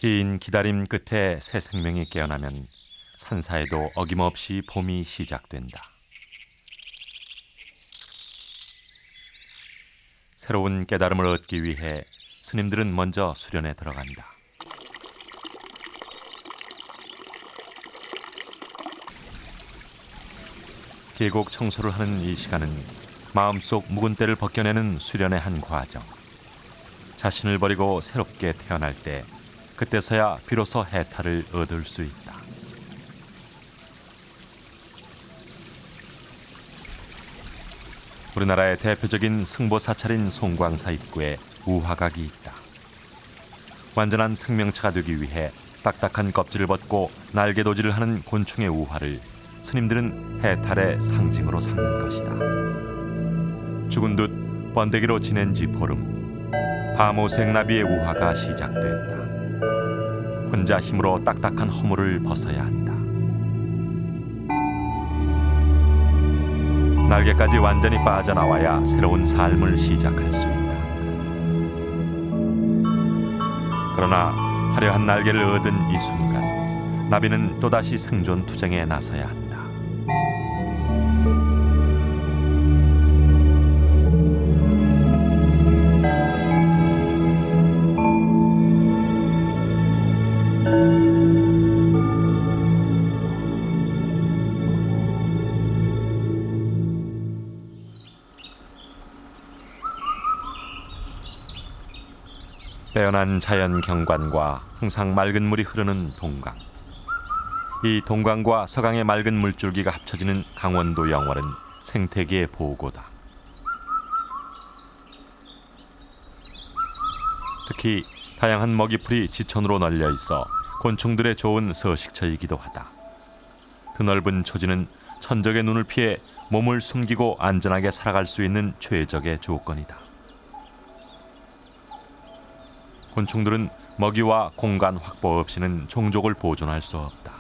긴 기다림 끝에 새 생명이 깨어나면 산사에도 어김없이 봄이 시작된다. 새로운 깨달음을 얻기 위해 스님들은 먼저 수련에 들어간다. 계곡 청소를 하는 이 시간은 마음속 묵은 때를 벗겨내는 수련의 한 과정. 자신을 버리고 새롭게 태어날 때 그때서야 비로소 해탈을 얻을 수 있다. 우리나라의 대표적인 승보사찰인 송광사 입구에 우화각이 있다. 완전한 생명체가 되기 위해 딱딱한 껍질을 벗고 날개도질을 하는 곤충의 우화를 스님들은 해탈의 상징으로 삼는 것이다. 죽은 듯 번데기로 지낸 지 보름, 바모생나비의 우화가 시작됐다. 혼자 힘으로 딱딱한 허물을 벗어야 한다. 날개까지 완전히 빠져나와야 새로운 삶을 시작할 수 있다. 그러나 화려한 날개를 얻은 이 순간, 나비는 또다시 생존 투쟁에 나서야 한다. 빼어난 자연 경관과 항상 맑은 물이 흐르는 동강. 이 동강과 서강의 맑은 물줄기가 합쳐지는 강원도 영월은 생태계의 보고다. 특히 다양한 먹이풀이 지천으로 널려 있어 곤충들의 좋은 서식처이기도 하다. 드넓은 초지는 천적의 눈을 피해 몸을 숨기고 안전하게 살아갈 수 있는 최적의 조건이다. 곤충들은 먹이와 공간 확보 없이는 종족을 보존할 수 없다.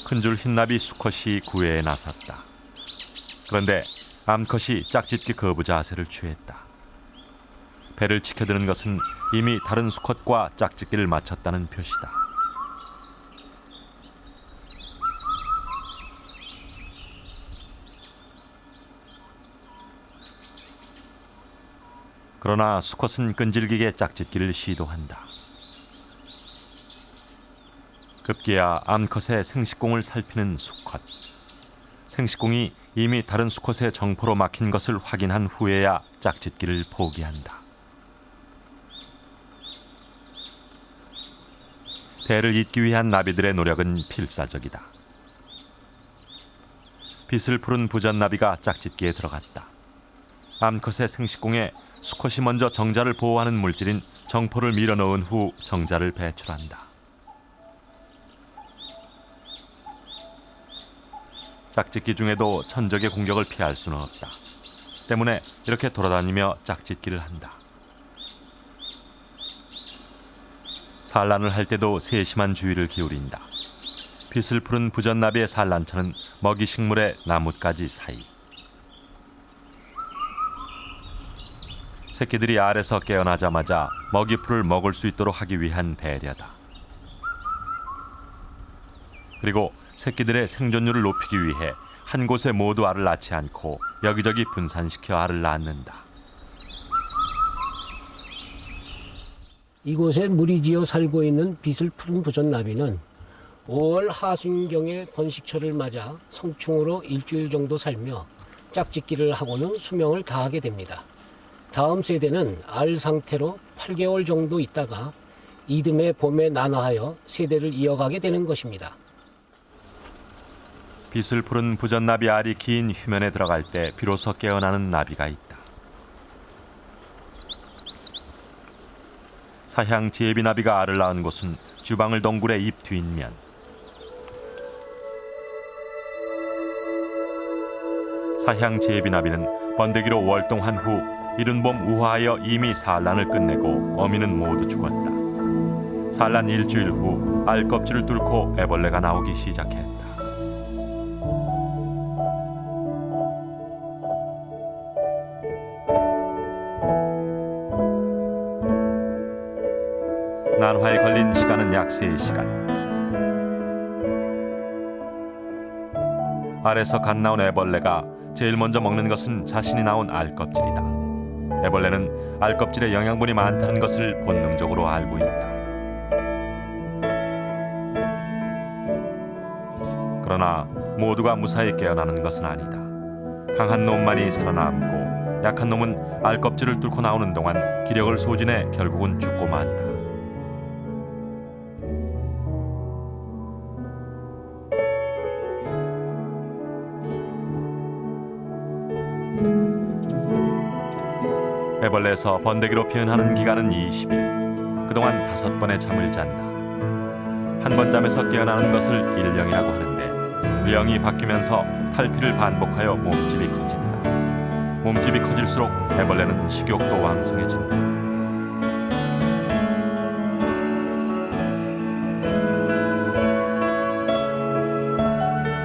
큰줄 흰나비 수컷이 구애에 나섰다. 그런데 암컷이 짝짓기 거부 자세를 취했다. 배를 치켜드는 것은 이미 다른 수컷과 짝짓기를 마쳤다는 표시다. 그러나 수컷은 끈질기게 짝짓기를 시도한다. 급기야 암컷의 생식공을 살피는 수컷. 생식공이 이미 다른 수컷의 정포로 막힌 것을 확인한 후에야 짝짓기를 포기한다. 배를 잇기 위한 나비들의 노력은 필사적이다. 빛을 푸른 부전나비가 짝짓기에 들어갔다. 암컷의 생식공에 수컷이 먼저 정자를 보호하는 물질인 정포를 밀어넣은 후 정자를 배출한다. 짝짓기 중에도 천적의 공격을 피할 수는 없다. 때문에 이렇게 돌아다니며 짝짓기를 한다. 산란을 할 때도 세심한 주의를 기울인다. 빛을 푸른 부전나비의 산란처는 먹이 식물의 나뭇가지 사이. 새끼들이 알에서 깨어나자마자 먹이풀을 먹을 수 있도록 하기 위한 배려다. 그리고 새끼들의 생존율을 높이기 위해 한 곳에 모두 알을 낳지 않고 여기저기 분산시켜 알을 낳는다. 이곳에 무리지어 살고 있는 빛을 푸른 부전나비는 5월 하순경에 번식철을 맞아 성충으로 일주일 정도 살며 짝짓기를 하고는 수명을 다하게 됩니다. 다음 세대는 알 상태로 8개월 정도 있다가 이듬해 봄에 난화하여 세대를 이어가게 되는 것입니다. 빛을 푸른 부전나비 알이 긴 휴면에 들어갈 때 비로소 깨어나는 나비가 있다. 사향 제비나비가 알을 낳은 곳은 주방을 동굴의 입 뒷면. 사향 제비나비는 번데기로 월동한 후 이른 봄 우화하여 이미 산란을 끝내고 어미는 모두 죽었다. 산란 일주일 후 알 껍질을 뚫고 애벌레가 나오기 시작했다. 난화에 걸린 시간은 약 3시간. 알에서 갓 나온 애벌레가 제일 먼저 먹는 것은 자신이 낳은 알껍질이다. 애벌레는 알껍질에 영양분이 많다는 것을 본능적으로 알고 있다. 그러나 모두가 무사히 깨어나는 것은 아니다. 강한 놈만이 살아남고 약한 놈은 알껍질을 뚫고 나오는 동안 기력을 소진해 결국은 죽고 만다. 애벌레에서 번데기로 변하는 기간은 20일. 그동안 5번의 잠을 잔다. 한 번 잠에서 깨어나는 것을 일령이라고 하는데 령이 바뀌면서 탈피를 반복하여 몸집이 커진다. 몸집이 커질수록 애벌레는 식욕도 왕성해진다.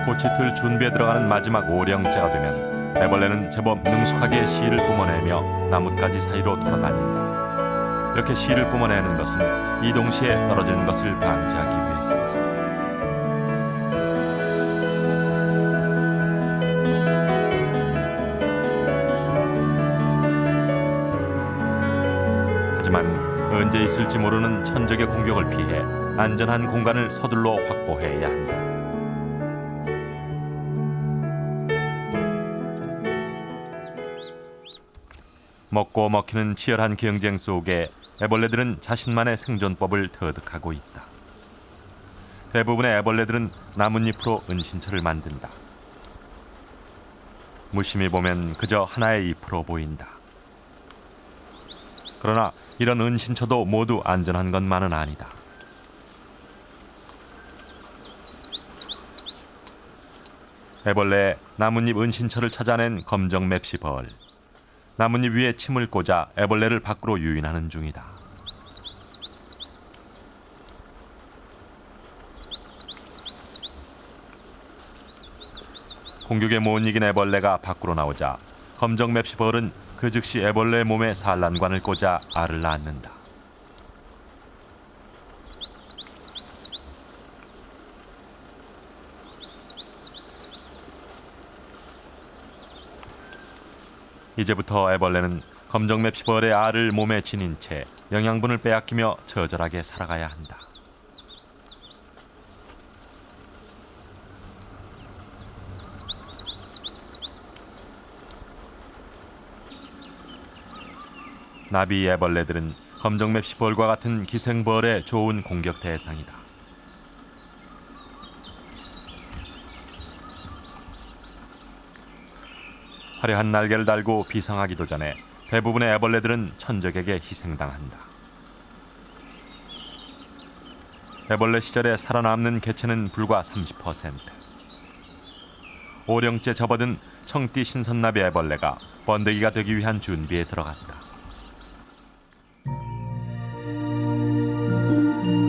꽃이 틀 준비에 들어가는 마지막 5령째가 되면 애벌레는 제법 능숙하게 씨를 뿜어내며 나뭇가지 사이로 돌아다닌다. 이렇게 씨를 뿜어내는 것은 이 동시에 떨어지는 것을 방지하기 위해서다. 하지만 언제 있을지 모르는 천적의 공격을 피해 안전한 공간을 서둘러 확보해야 한다. 먹고 먹히는 치열한 경쟁 속에 애벌레들은 자신만의 생존법을 터득하고 있다. 대부분의 애벌레들은 나뭇잎으로 은신처를 만든다. 무심히 보면 그저 하나의 잎으로 보인다. 그러나 이런 은신처도 모두 안전한 것만은 아니다. 애벌레의 나뭇잎 은신처를 찾아낸 검정 맵시벌. 나뭇잎 위에 침을 꽂아 애벌레를 밖으로 유인하는 중이다. 공격에 못 이긴 애벌레가 밖으로 나오자 검정 맵시벌은 그 즉시 애벌레의 몸에 산란관을 꽂아 알을 낳는다. 이제부터 애벌레는 검정 맵시벌의 알을 몸에 지닌 채 영양분을 빼앗기며 처절하게 살아가야 한다. 나비 애벌레들은 검정 맵시벌과 같은 기생벌의 좋은 공격 대상이다. 화려한 날개를 달고 비상하기도 전에 대부분의 애벌레들은 천적에게 희생당한다. 애벌레 시절에 살아남는 개체는 불과 30%. 5령째 접어든 청띠 신선나비 애벌레가 번데기가 되기 위한 준비에 들어갔다.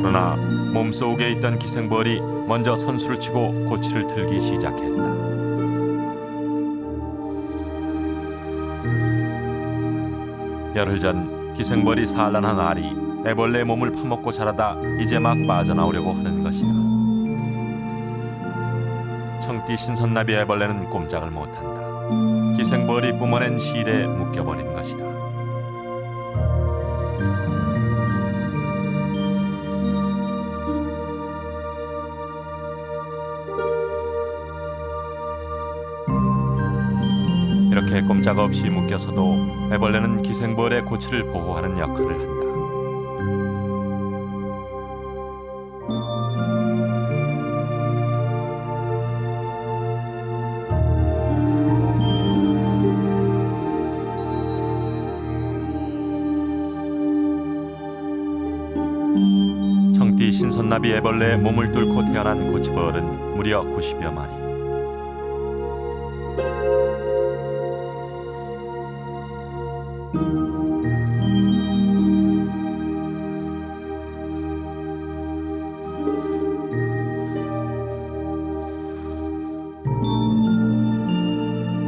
그러나 몸속에 있던 기생벌이 먼저 선수를 치고 고치를 틀기 시작했다. 열흘 전 기생벌이 산란한 알이 애벌레의 몸을 파먹고 자라다 이제 막 빠져나오려고 하는 것이다. 청띠 신선나비 애벌레는 꼼짝을 못한다. 기생벌이 뿜어낸 실에 묶여버린 것이다. 이렇게 꼼짝없이 묶여서도 애벌레는 기생벌의 고치를 보호하는 역할을 한다. 청띠 신선나비 애벌레의 몸을 뚫고 태어난 고치벌은 무려 90여 마리.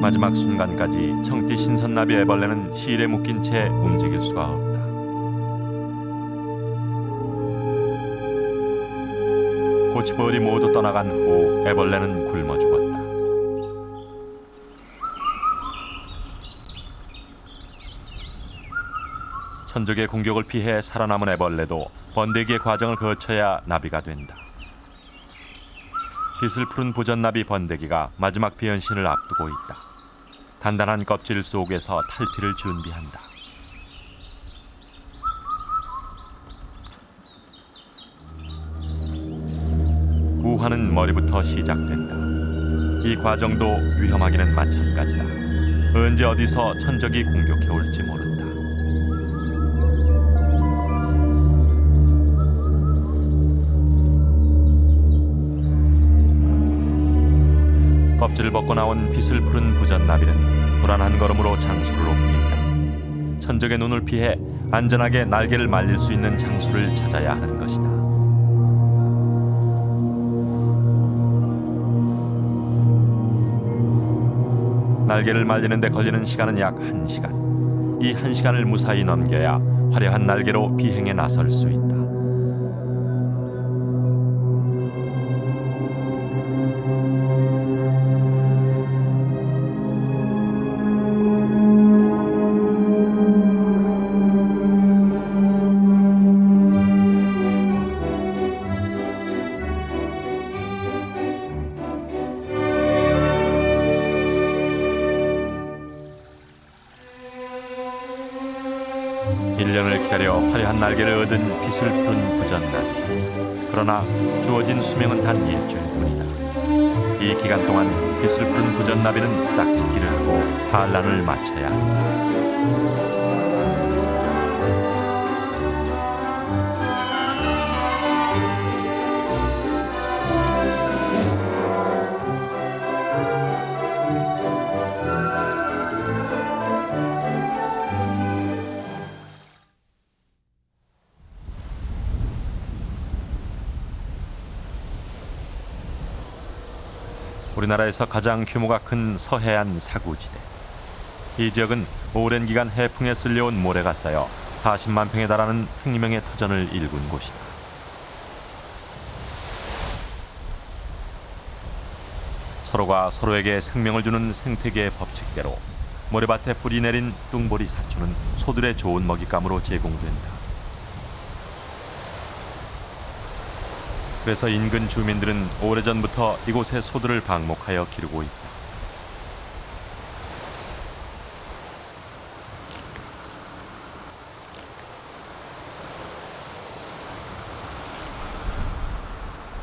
마지막 순간까지 청띠 신선나비 애벌레는 실에 묶인 채 움직일 수가 없다. 호치벌이 모두 떠나간 후 애벌레는 굶어 죽었다. 천적의 공격을 피해 살아남은 애벌레도 번데기의 과정을 거쳐야 나비가 된다. 빛을 푸른 부전나비 번데기가 마지막 변신을 앞두고 있다. 단단한 껍질 속에서 탈피를 준비한다. 우화는 머리부터 시작된다. 이 과정도 위험하기는 마찬가지다. 언제 어디서 천적이 공격해 올지 모른다. 껍질을 벗고 나온 빛을 푸른 부전나비는 불안한 걸음으로 장소를 옮긴다. 천적의 눈을 피해 안전하게 날개를 말릴 수 있는 장소를 찾아야 하는 것이다. 날개를 말리는 데 걸리는 시간은 약 1시간. 이 1시간을 무사히 넘겨야 화려한 날개로 비행에 나설 수 있다. 일년을 기다려 화려한 날개를 얻은 빛을 푸른 부전나비. 그러나 주어진 수명은 단 일주일뿐이다. 이 기간 동안 빛을 푸른 부전나비는 짝짓기를 하고 산란을 마쳐야 한다. 우리나라에서 가장 규모가 큰 서해안 사구지대. 이 지역은 오랜 기간 해풍에 쓸려온 모래가 쌓여 40만 평에 달하는 생명의 터전을 일군 곳이다. 서로가 서로에게 생명을 주는 생태계의 법칙대로 모래밭에 뿌리 내린 뚱보리 사초는 소들의 좋은 먹잇감으로 제공된다. 그래서 인근 주민들은 오래전부터 이곳에 소들을 방목하여 기르고 있다.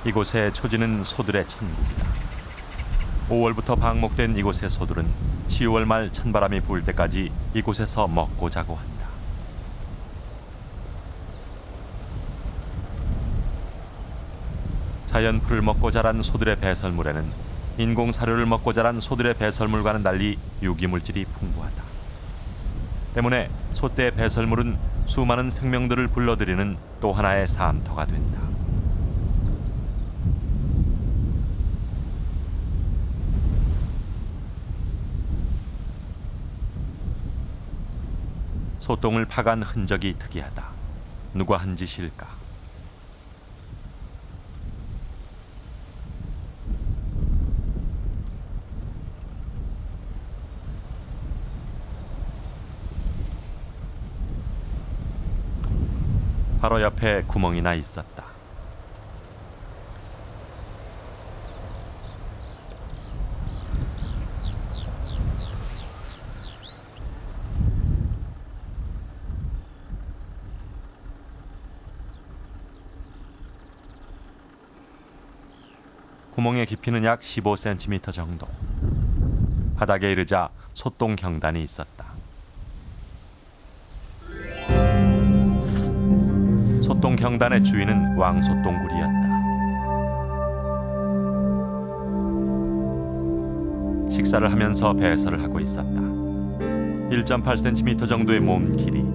이곳의 초지는 소들의 천국이다. 5월부터 방목된 이곳의 소들은 10월 말 찬바람이 불 때까지 이곳에서 먹고 자고 한다. 자연 풀을 먹고 자란 소들의 배설물에는 인공 사료를 먹고 자란 소들의 배설물과는 달리 유기물질이 풍부하다. 때문에 소떼의 배설물은 수많은 생명들을 불러들이는 또 하나의 삶터가 된다. 소똥을 파간 흔적이 특이하다. 누가 한 짓일까? 바로 옆에 구멍이 나 있었다. 구멍의 깊이는 약 15cm 정도. 바닥에 이르자 소똥 경단이 있었다. 소똥 경단의 주인은 왕소똥굴이었다. 식사를 하면서 배설을 하고 있었다. 1.8cm 정도의 몸 길이,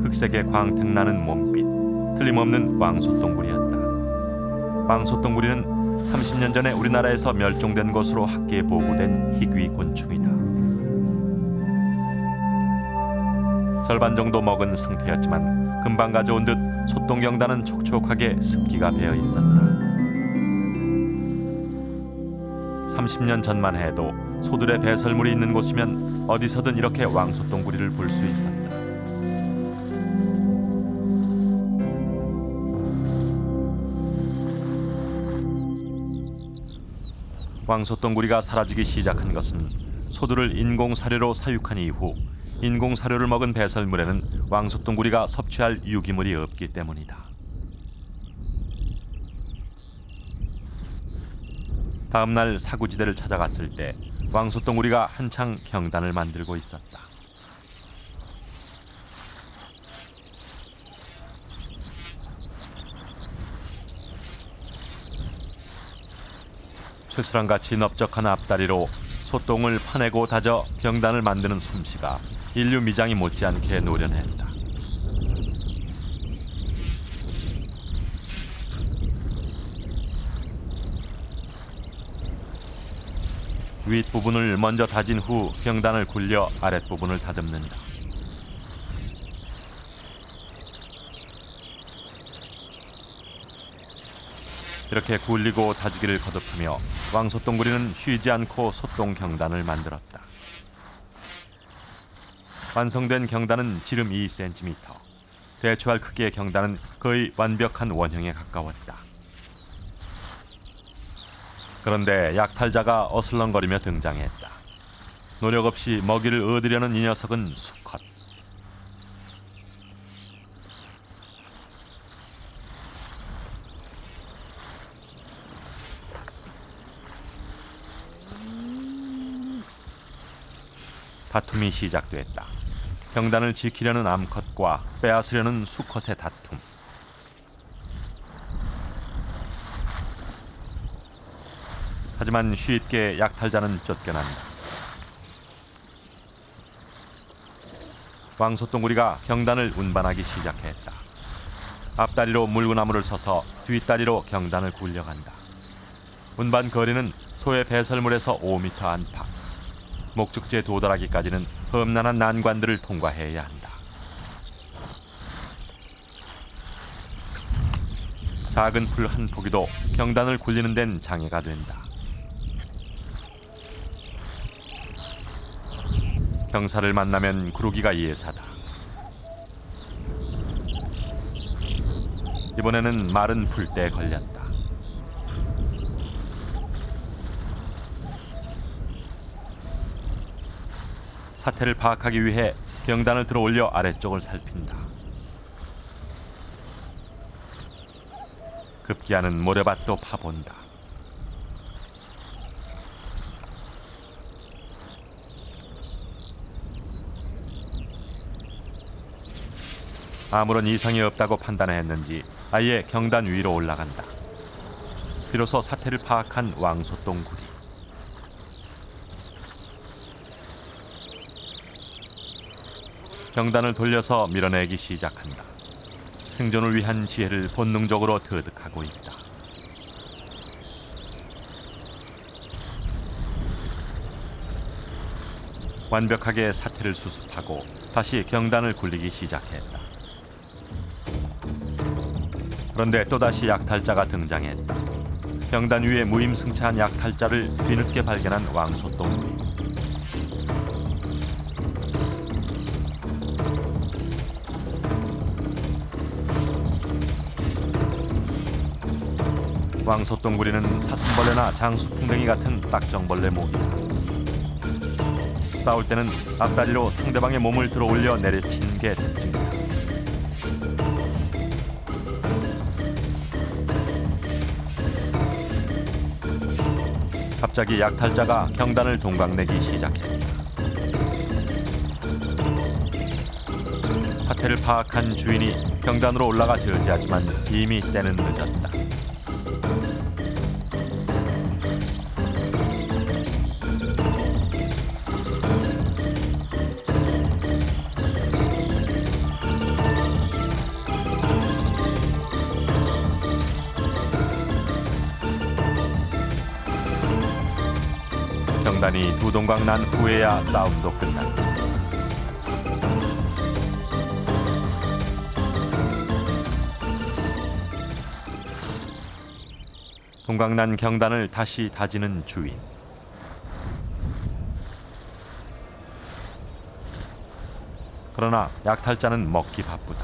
흑색의 광택나는 몸빛, 틀림없는 왕소똥굴이었다. 왕소똥굴이는 30년 전에 우리나라에서 멸종된 것으로 학계에 보고된 희귀 곤충이다. 절반 정도 먹은 상태였지만 금방 가져온 듯 소똥경단은 촉촉하게 습기가 배어 있었다. 30년 전만 해도 소들의 배설물이 있는 곳이면 어디서든 이렇게 왕소똥구리를 볼 수 있었다. 왕소똥구리가 사라지기 시작한 것은 소들을 인공사료로 사육한 이후 인공사료를 먹은 배설물에는 왕소똥구리가 섭취할 유기물이 없기 때문이다. 다음 날 사구지대를 찾아갔을 때 왕소똥구리가 한창 경단을 만들고 있었다. 쇠수랑같이 넓적한 앞다리로 소똥을 파내고 다져 경단을 만드는 솜씨가 인류 미장이 못지않게 노련했다. 윗부분을 먼저 다진 후 경단을 굴려 아랫부분을 다듬는다. 이렇게 굴리고 다지기를 거듭하며 왕소똥구리는 쉬지 않고 소똥 경단을 만들었다. 완성된 경단은 지름 2cm, 대추할 크기의 경단은 거의 완벽한 원형에 가까웠다. 그런데 약탈자가 어슬렁거리며 등장했다. 노력 없이 먹이를 얻으려는 이 녀석은 수컷. 다툼이 시작됐다. 경단을 지키려는 암컷과 빼앗으려는 수컷의 다툼. 하지만 쉽게 약탈자는 쫓겨난다. 왕소똥구리가 경단을 운반하기 시작했다. 앞다리로 물구나무를 서서 뒷다리로 경단을 굴려간다. 운반 거리는 소의 배설물에서 5m 안팎. 목적지에 도달하기까지는 험난한 난관들을 통과해야 한다. 작은 풀 한 포기도 경단을 굴리는 데는 장애가 된다. 경사를 만나면 구르기가 예사다. 이번에는 마른 풀대에 걸렸다. 사태를 파악하기 위해 경단을 들어올려 아래쪽을 살핀다. 급기야는 모래밭도 파본다. 아무런 이상이 없다고 판단했는지 아예 경단 위로 올라간다. 비로소 사태를 파악한 왕소똥구리. 경단을 돌려서 밀어내기 시작한다. 생존을 위한 지혜를 본능적으로 터득하고 있다. 완벽하게 사태를 수습하고 다시 경단을 굴리기 시작했다. 그런데 또다시 약탈자가 등장했다. 경단 위에 무임승차한 약탈자를 뒤늦게 발견한 왕소똥구리. 왕소똥구리는 사슴벌레나 장수풍뎅이 같은 딱정벌레 모기다. 싸울 때는 앞다리로 상대방의 몸을 들어올려 내려치는 게 특징이다. 갑자기 약탈자가 경단을 동강내기 시작했다. 사태를 파악한 주인이 경단으로 올라가 저지하지만 이미 때는 늦었다. 경단이 두 동강 난 후에야 싸움도 끝난다. 동강 난 경단을 다시 다지는 주인. 그러나 약탈자는 먹기 바쁘다.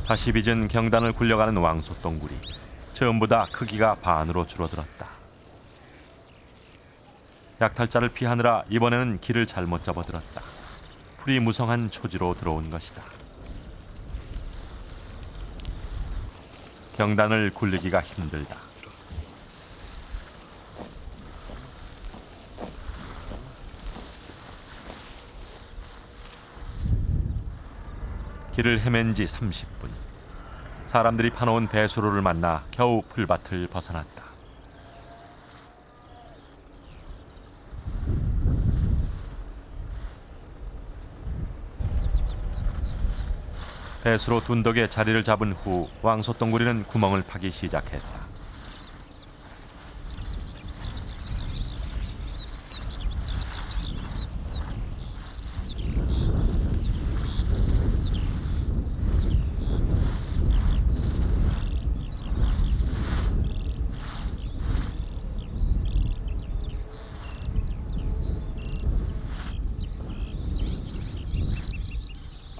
다시 빚은 경단을 굴려가는 왕소똥구리. 처음보다 크기가 반으로 줄어들었다. 약탈자를 피하느라 이번에는 길을 잘못 접어들었다. 풀이 무성한 초지로 들어온 것이다. 경단을 굴리기가 힘들다. 길을 헤맨 지 30분. 사람들이 파놓은 배수로를 만나 겨우 풀밭을 벗어났다. 배수로 둔덕에 자리를 잡은 후 왕소똥구리는 구멍을 파기 시작했다.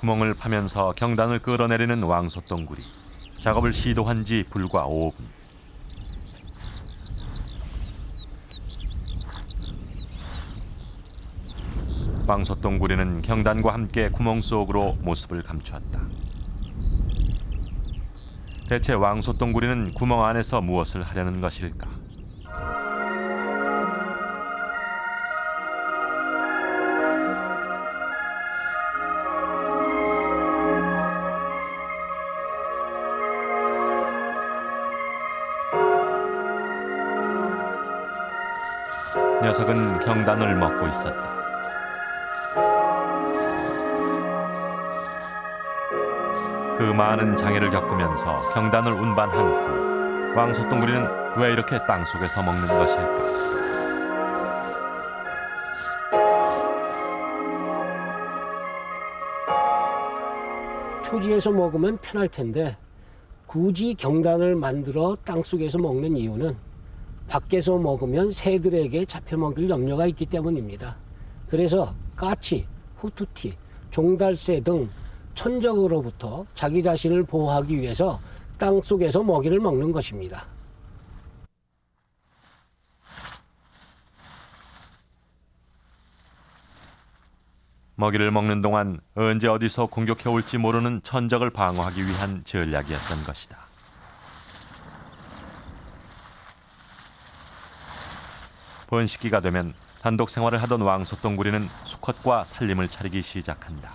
구멍을 파면서 경단을 끌어내리는 왕소똥구리. 작업을 시도한 지 불과 5분. 왕소똥구리는 경단과 함께 구멍 속으로 모습을 감추었다. 대체 왕소똥구리는 구멍 안에서 무엇을 하려는 것일까? 녀석은 경단을 먹고 있었다. 그 많은 장애를 겪으면서 경단을 운반한 후 왕소똥구리는 왜 이렇게 땅속에서 먹는 것일까? 초지에서 먹으면 편할 텐데 굳이 경단을 만들어 땅속에서 먹는 이유는 밖에서 먹으면 새들에게 잡혀먹을 염려가 있기 때문입니다. 그래서 까치, 후투티, 종달새 등 천적으로부터 자기 자신을 보호하기 위해서 땅속에서 먹이를 먹는 것입니다. 먹이를 먹는 동안 언제 어디서 공격해 올지 모르는 천적을 방어하기 위한 전략이었던 것이다. 번식기가 되면 단독 생활을 하던 왕소똥구리는 수컷과 살림을 차리기 시작한다.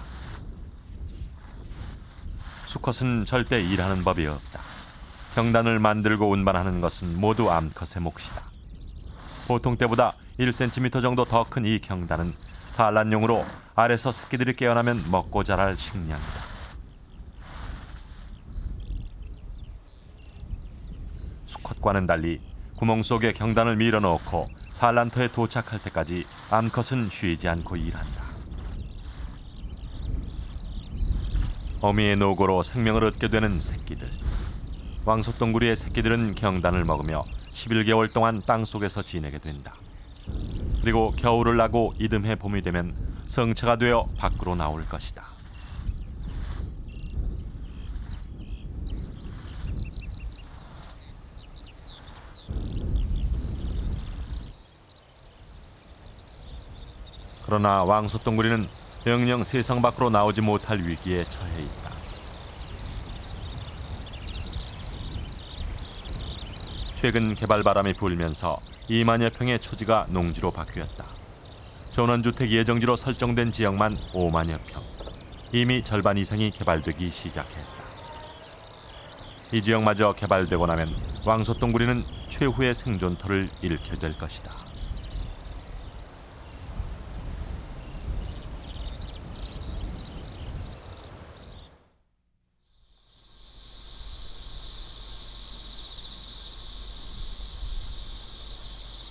수컷은 절대 일하는 법이 없다. 경단을 만들고 운반하는 것은 모두 암컷의 몫이다. 보통 때보다 1cm 정도 더 큰 이 경단은 산란용으로 알에서 새끼들이 깨어나면 먹고 자랄 식량이다. 수컷과는 달리 구멍 속에 경단을 밀어넣고 산란터에 도착할 때까지 암컷은 쉬지 않고 일한다. 어미의 노고로 생명을 얻게 되는 새끼들. 왕소똥구리의 새끼들은 경단을 먹으며 11개월 동안 땅속에서 지내게 된다. 그리고 겨울을 나고 이듬해 봄이 되면 성체가 되어 밖으로 나올 것이다. 그러나 왕소똥구리는 영영 세상 밖으로 나오지 못할 위기에 처해 있다. 최근 개발 바람이 불면서 2만여 평의 초지가 농지로 바뀌었다. 전원주택 예정지로 설정된 지역만 5만여 평. 이미 절반 이상이 개발되기 시작했다. 이 지역마저 개발되고 나면 왕소똥구리는 최후의 생존터를 잃게 될 것이다.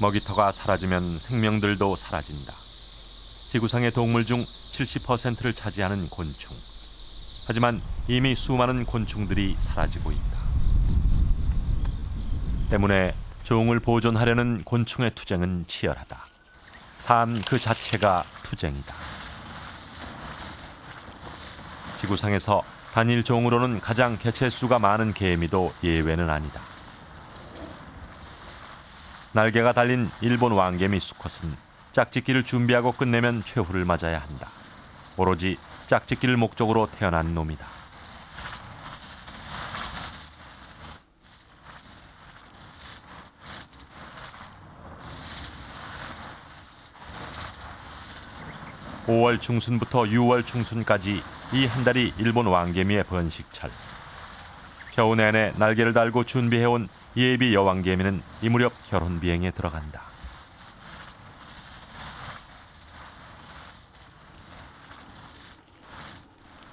먹이터가 사라지면 생명들도 사라진다. 지구상의 동물 중 70%를 차지하는 곤충. 하지만 이미 수많은 곤충들이 사라지고 있다. 때문에 종을 보존하려는 곤충의 투쟁은 치열하다. 삶 그 자체가 투쟁이다. 지구상에서 단일 종으로는 가장 개체수가 많은 개미도 예외는 아니다. 날개가 달린 일본 왕개미 수컷은 짝짓기를 준비하고 끝내면 최후를 맞아야 한다. 오로지 짝짓기를 목적으로 태어난 놈이다. (5월) 중순부터 (6월) 중순까지 이 한 달이 일본 왕개미의 번식철. 겨우 내내 날개를 달고 준비해온 예비 여왕개미는 이 무렵 결혼 비행에 들어간다.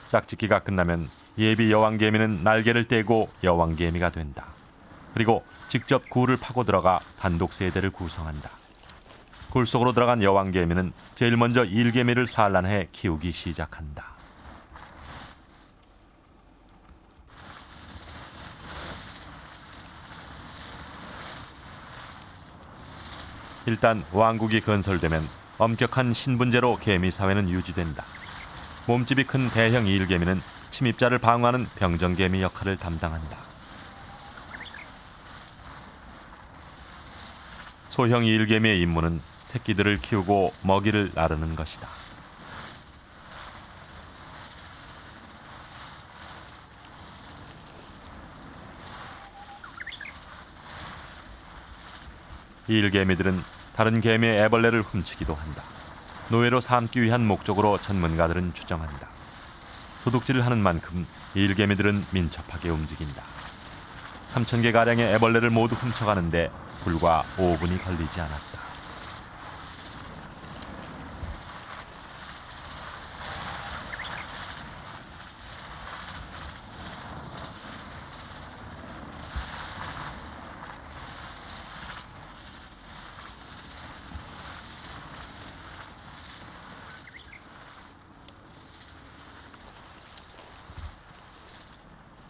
짝짓기가 끝나면 예비 여왕개미는 날개를 떼고 여왕개미가 된다. 그리고 직접 굴을 파고 들어가 단독 세대를 구성한다. 굴 속으로 들어간 여왕개미는 제일 먼저 일개미를 산란해 키우기 시작한다. 일단 왕국이 건설되면 엄격한 신분제로 개미 사회는 유지된다. 몸집이 큰 대형 일개미는 침입자를 방어하는 병정개미 역할을 담당한다. 소형 일개미의 임무는 새끼들을 키우고 먹이를 나르는 것이다. 이 일개미들은 다른 개미의 애벌레를 훔치기도 한다. 노예로 삼기 위한 목적으로 전문가들은 추정한다. 도둑질을 하는 만큼 이 일개미들은 민첩하게 움직인다. 3,000개가량의 애벌레를 모두 훔쳐가는데 불과 5분이 걸리지 않았다.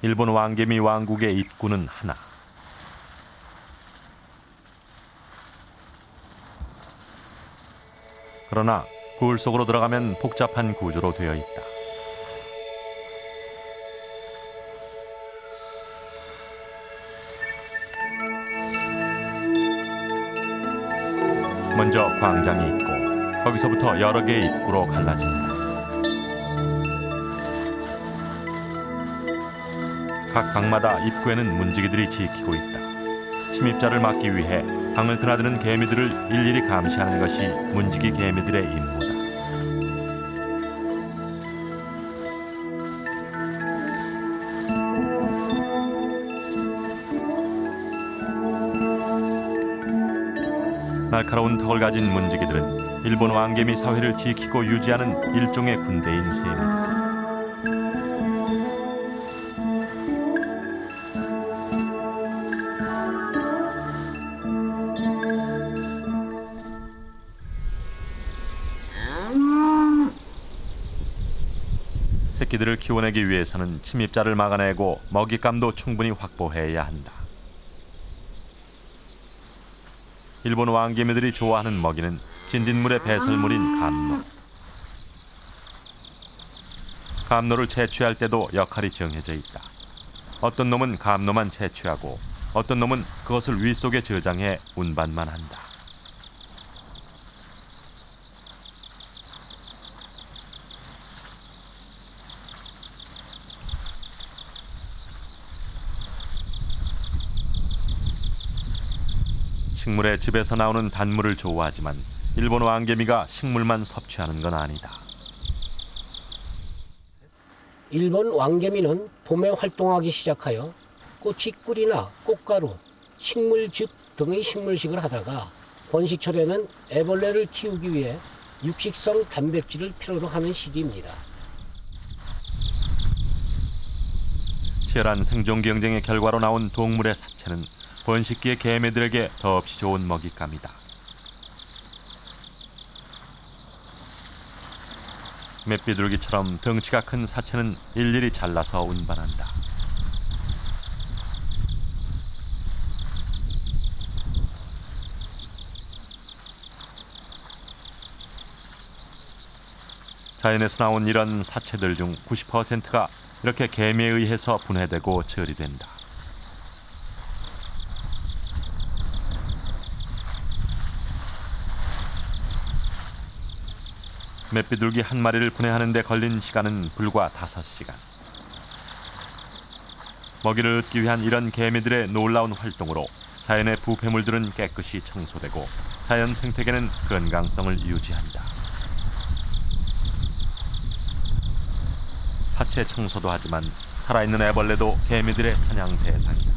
일본 왕개미 왕국의 입구는 하나. 그러나 굴 속으로 들어가면 복잡한 구조로 되어 있다. 먼저 광장이 있고 거기서부터 여러 개의 입구로 갈라진다. 각 방마다 입구에는 문지기들이 지키고 있다. 침입자를 막기 위해 방을 드나드는 개미들을 일일이 감시하는 것이 문지기 개미들의 임무다. 날카로운 턱을 가진 문지기들은 일본 왕개미 사회를 지키고 유지하는 일종의 군대인 셈이다. 새끼들을 키워내기 위해서는 침입자를 막아내고 먹잇감도 충분히 확보해야 한다. 일본 왕개미들이 좋아하는 먹이는 진딧물의 배설물인 감로. 감로를 채취할 때도 역할이 정해져 있다. 어떤 놈은 감로만 채취하고 어떤 놈은 그것을 윗속에 저장해 운반만 한다. 식물의 즙에서 나오는 단물을 좋아하지만 일본 왕개미가 식물만 섭취하는 건 아니다. 일본 왕개미는 봄에 활동하기 시작하여 꼬치꿀이나 꽃가루, 식물즙 등의 식물식을 하다가 번식철에는 애벌레를 키우기 위해 육식성 단백질을 필요로 하는 시기입니다. 치열한 생존 경쟁의 결과로 나온 동물의 사체는 번식기의 개미들에게 더없이 좋은 먹잇감이다. 맷비둘기처럼 덩치가 큰 사체는 일일이 잘라서 운반한다. 자연에서 나온 이런 사체들 중 90%가 이렇게 개미에 의해서 분해되고 처리된다. 맷비둘기 한 마리를 분해하는 데 걸린 시간은 불과 5시간. 먹이를 얻기 위한 이런 개미들의 놀라운 활동으로 자연의 부패물들은 깨끗이 청소되고 자연 생태계는 건강성을 유지한다. 사체 청소도 하지만 살아있는 애벌레도 개미들의 사냥 대상이다.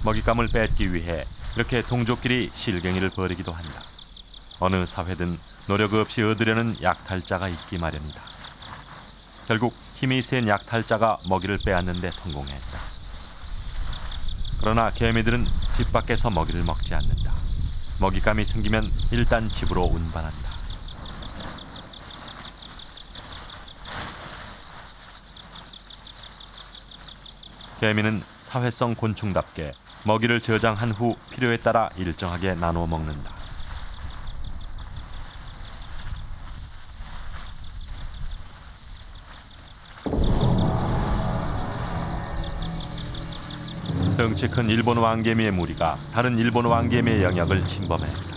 먹잇감을 뺏기 위해 이렇게 동족끼리 실갱이를 벌이기도 한다. 어느 사회든 노력 없이 얻으려는 약탈자가 있기 마련이다. 결국 힘이 센 약탈자가 먹이를 빼앗는 데 성공했다. 그러나 개미들은 집 밖에서 먹이를 먹지 않는다. 먹잇감이 생기면 일단 집으로 운반한다. 개미는 사회성 곤충답게 먹이를 저장한 후 필요에 따라 일정하게 나누어 먹는다. 덩치 큰 일본 왕개미의 무리가 다른 일본 왕개미의 영역을 침범했다.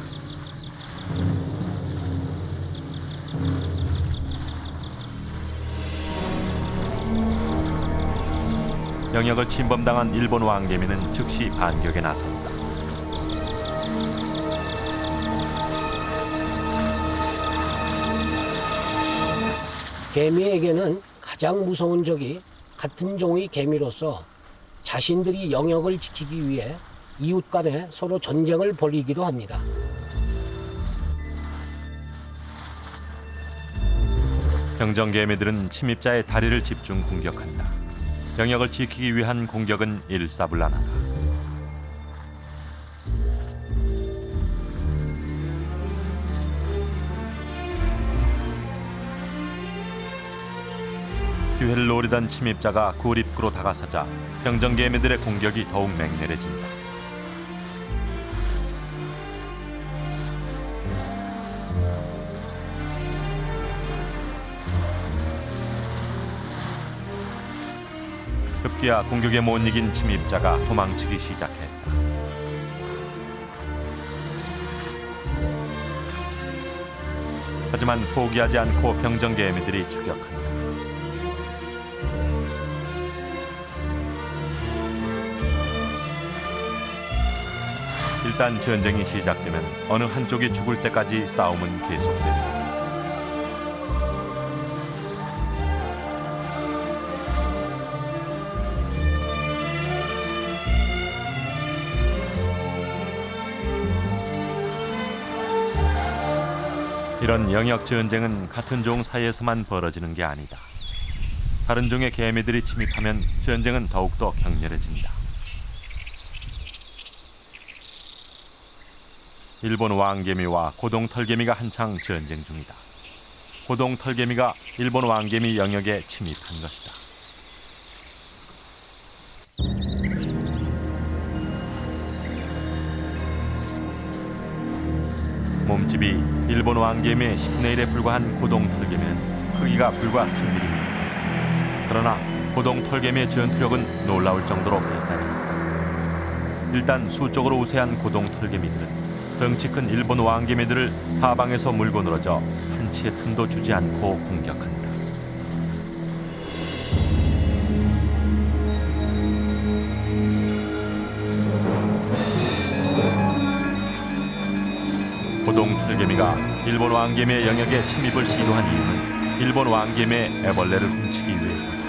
영역을 침범당한 일본 왕개미는 즉시 반격에 나섰다. 개미에게는 가장 무서운 적이 같은 종의 개미로서 자신들이 영역을 지키기 위해 이웃 간에 서로 전쟁을 벌이기도 합니다. 병정개미들은 침입자의 다리를 집중 공격한다. 영역을 지키기 위한 공격은 일사불란하다. 기회를 노리던 침입자가 굴입구로 다가서자 병정개미들의 공격이 더욱 맹렬해진다. 급기야 공격에 못 이긴 침입자가 도망치기 시작했다. 하지만 포기하지 않고 병정개미들이 추격한다. 일단 전쟁이 시작되면 어느 한쪽이 죽을 때까지 싸움은 계속된다. 이런 영역 전쟁은 같은 종 사이에서만 벌어지는 게 아니다. 다른 종의 개미들이 침입하면 전쟁은 더욱더 격렬해진다. 일본 왕개미와 고동털개미가 한창 전쟁 중이다. 고동털개미가 일본 왕개미 영역에 침입한 것이다. 몸집이 일본 왕개미의 10분의 1에 불과한 고동털개미는 크기가 불과 3mm. 그러나 고동털개미의 전투력은 놀라울 정도로 발달했다. 일단 수적으로 우세한 고동털개미들은 덩치 큰 일본 왕개미들을 사방에서 물고 늘어져 한치의 틈도 주지 않고 공격한다. 고동털개미가 일본 왕개미의 영역에 침입을 시도한 이유는 일본 왕개미의 애벌레를 훔치기 위해서다.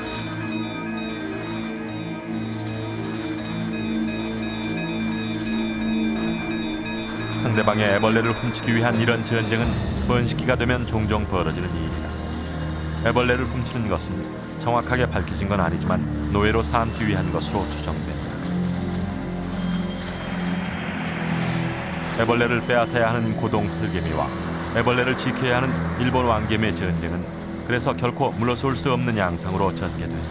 상대방의 애벌레를 훔치기 위한 이런 전쟁은 번식기가 되면 종종 벌어지는 일이다. 애벌레를 훔치는 것은 정확하게 밝혀진 건 아니지만 노예로 삼기 위한 것으로 추정된다. 애벌레를 빼앗아야 하는 고동 털개미와 애벌레를 지켜야 하는 일본 왕개미의 전쟁은 그래서 결코 물러설 수 없는 양상으로 전개된다.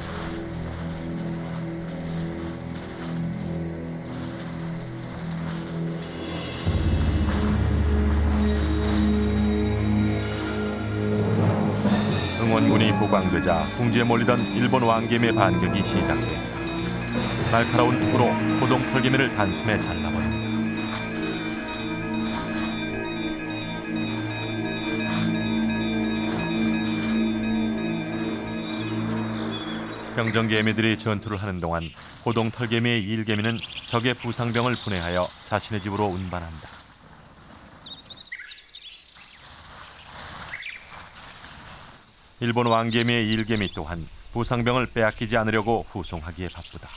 응원군이 보강되자 궁지에 몰리던 일본 왕개미의 반격이 시작된다. 날카로운 톱으로 고동 털개미를 단숨에 잘라버린다. 병정개미들이 전투를 하는 동안 고동 털개미의 일개미는 적의 부상병을 분해하여 자신의 집으로 운반한다. 일본 왕개미의 일개미 또한 부상병을 빼앗기지 않으려고 후송하기에 바쁘다.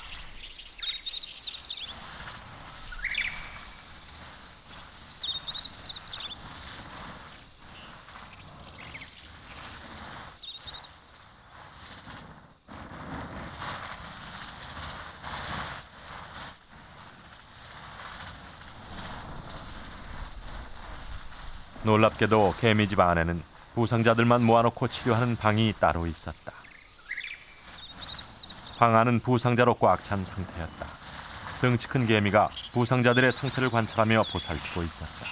놀랍게도 개미집 안에는 부상자들만 모아놓고 치료하는 방이 따로 있었다. 방 안은 부상자로 꽉 찬 상태였다. 덩치 큰 개미가 부상자들의 상태를 관찰하며 보살피고 있었다.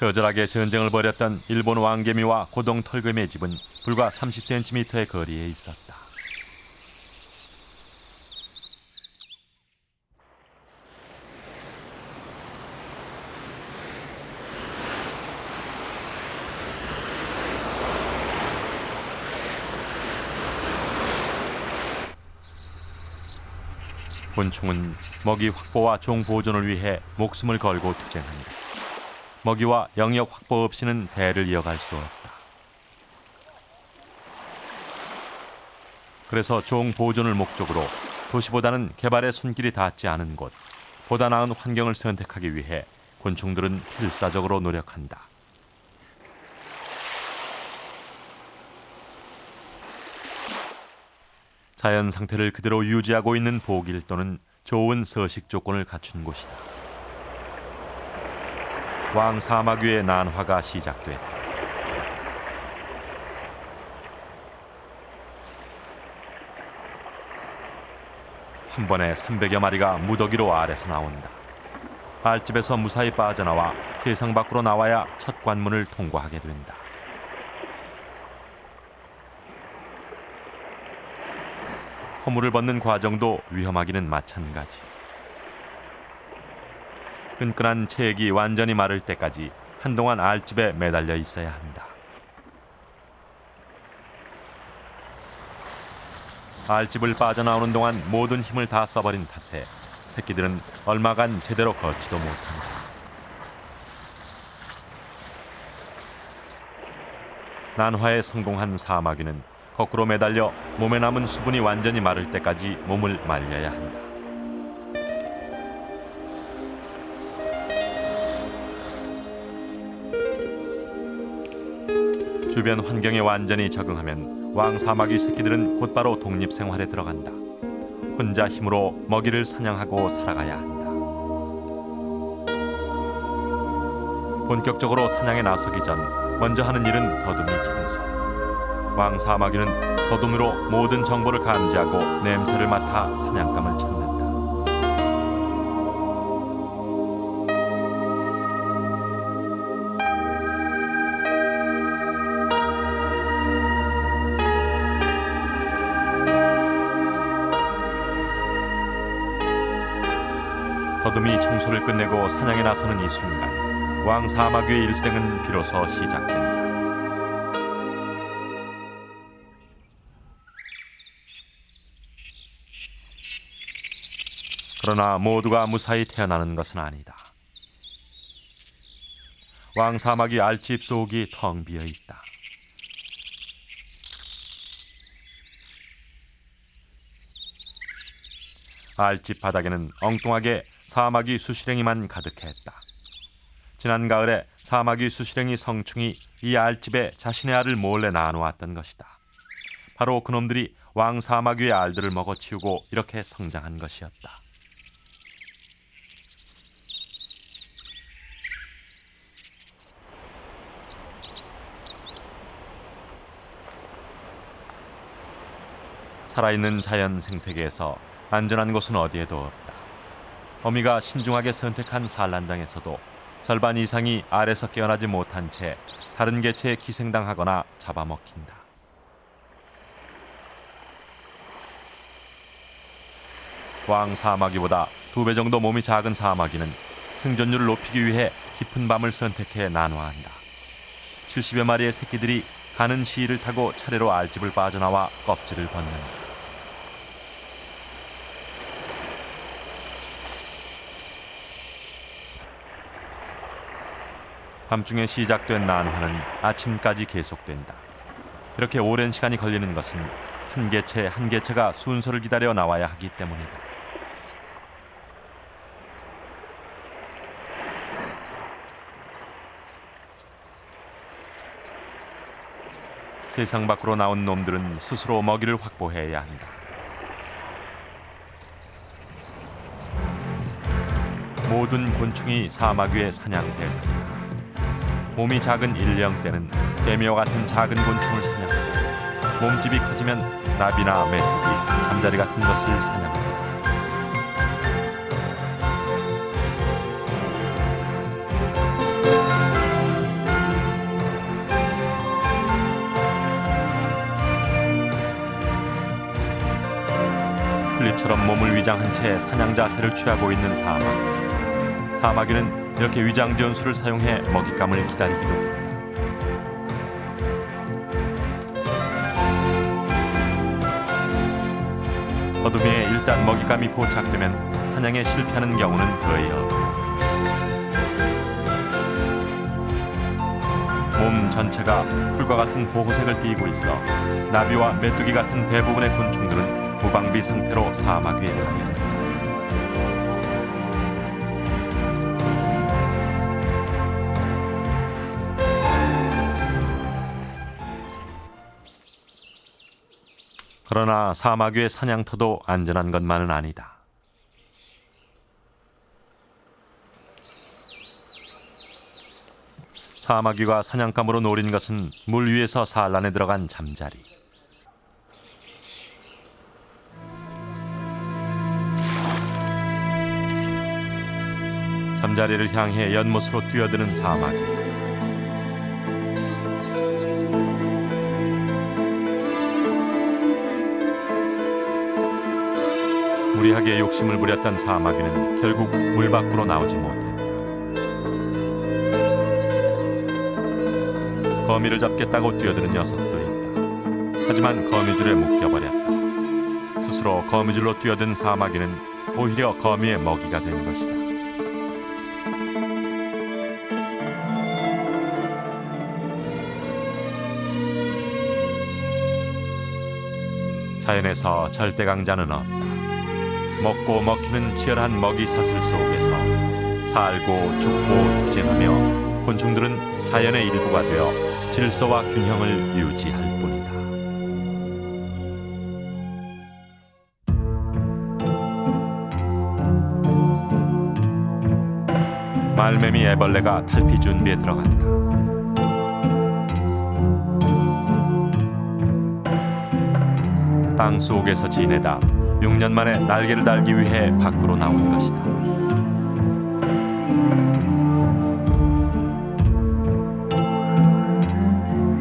처절하게 전쟁을 벌였던 일본 왕개미와 고동 털개미의 집은 불과 30cm의 거리에 있었다. 곤충은 먹이 확보와 종 보존을 위해 목숨을 걸고 투쟁한다. 먹이와 영역 확보 없이는 대를 이어갈 수 없다. 그래서 종 보존을 목적으로 도시보다는 개발에 손길이 닿지 않은 곳, 보다 나은 환경을 선택하기 위해 곤충들은 필사적으로 노력한다. 자연 상태를 그대로 유지하고 있는 보길 또는 좋은 서식 조건을 갖춘 곳이다. 왕 사막 위의 난화가 시작됐다. 한 번에 300여 마리가 무더기로 알에서 나온다. 알집에서 무사히 빠져나와 세상 밖으로 나와야 첫 관문을 통과하게 된다. 허물을 벗는 과정도 위험하기는 마찬가지. 끈끈한 체액이 완전히 마를 때까지 한동안 알집에 매달려 있어야 한다. 알집을 빠져나오는 동안 모든 힘을 다 써버린 탓에 새끼들은 얼마간 제대로 걷지도 못한다. 난화에 성공한 사마귀는 거꾸로 매달려 몸에 남은 수분이 완전히 마를 때까지 몸을 말려야 한다. 주변 환경에 완전히 적응하면 왕사마귀 새끼들은 곧바로 독립생활에 들어간다. 혼자 힘으로 먹이를 사냥하고 살아가야 한다. 본격적으로 사냥에 나서기 전 먼저 하는 일은 더듬이 청소. 왕사마귀는 더듬이로 모든 정보를 감지하고 냄새를 맡아 사냥감을 찾는다. 더듬이 청소를 끝내고 사냥에 나서는 이 순간 왕사마귀의 일생은 비로소 시작된다. 그러나 모두가 무사히 태어나는 것은 아니다. 왕사마귀 알집 속이 텅 비어 있다. 알집 바닥에는 엉뚱하게 사마귀 수시랭이만 가득했다. 지난 가을에 사마귀 수시랭이 성충이 이 알집에 자신의 알을 몰래 나누었던 것이다. 바로 그놈들이 왕 사마귀의 알들을 먹어치우고 이렇게 성장한 것이었다. 살아있는 자연 생태계에서 안전한 곳은 어디에도 없다. 어미가 신중하게 선택한 산란장에서도 절반 이상이 알에서 깨어나지 못한 채 다른 개체에 기생당하거나 잡아먹힌다. 왕 사마귀보다 2배 정도 몸이 작은 사마귀는 생존율을 높이기 위해 깊은 밤을 선택해 나눠야 한다. 70여 마리의 새끼들이 가는 시일을 타고 차례로 알집을 빠져나와 껍질을 벗는다. 밤중에 시작된 난화는 아침까지 계속된다. 이렇게 오랜 시간이 걸리는 것은 한 개체 한 개체가 순서를 기다려 나와야 하기 때문이다. 세상 밖으로 나온 놈들은 스스로 먹이를 확보해야 한다. 모든 곤충이 사마귀의 사냥 대상이다. 몸이 작은 일령대는 개미와 같은 작은 곤충을 사냥하고 몸집이 커지면 나비나 메뚜기, 잠자리 같은 것을 사냥한다. 풀잎처럼 몸을 위장한 채 사냥 자세를 취하고 있는 사마귀. 사마귀는 이렇게 위장 전술을 사용해 먹잇감을 기다리기도 한다. 어둠에 일단 먹잇감이 포착되면 사냥에 실패하는 경우는 거의 없다. 몸 전체가 풀과 같은 보호색을 띠고 있어 나비와 메뚜기 같은 대부분의 곤충들은 무방비 상태로 사마귀에 합이 된다. 그러나 사마귀의 사냥터도 안전한 것만은 아니다. 사마귀가 사냥감으로 노린 것은 물 위에서 산란에 들어간 잠자리. 잠자리를 향해 연못으로 뛰어드는 사마귀. 무리하게 욕심을 부렸던 사마귀는 결국 물 밖으로 나오지 못했다. 거미를 잡겠다고 뛰어드는 녀석도 있다. 하지만 거미줄에 묶여버렸다. 스스로 거미줄로 뛰어든 사마귀는 오히려 거미의 먹이가 된 것이다. 자연에서 절대 강자는 없다. 먹고 먹히는 치열한 먹이 사슬 속에서 살고 죽고 투쟁하며 곤충들은 자연의 일부가 되어 질서와 균형을 유지할 뿐이다. 말매미 애벌레가 탈피 준비에 들어간다. 땅 속에서 지내다 6년 만에 날개를 달기 위해 밖으로 나온 것이다.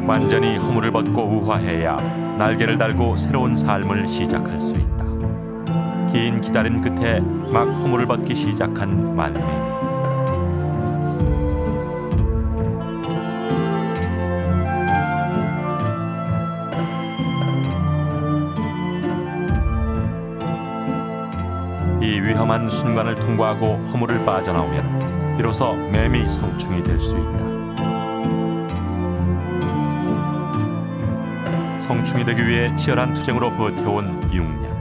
완전히 허물을 벗고 우화해야 날개를 달고 새로운 삶을 시작할 수 있다. 긴 기다림 끝에 막 허물을 벗기 시작한 말매미. 이 위험한 순간을 통과하고 허물을 빠져나오면 비로소 매미 성충이 될 수 있다. 성충이 되기 위해 치열한 투쟁으로 버텨온 6년.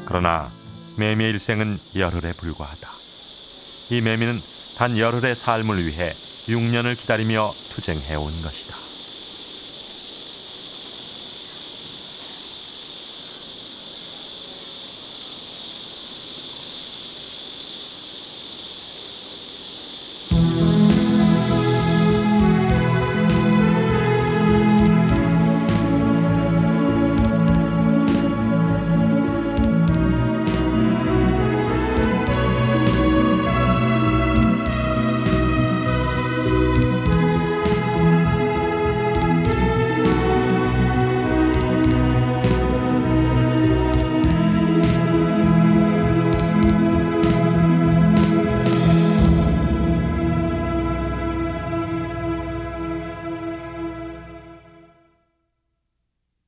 그러나 매미의 일생은 열흘에 불과하다. 이 매미는 단 열흘의 삶을 위해 6년을 기다리며 투쟁해온 것이다.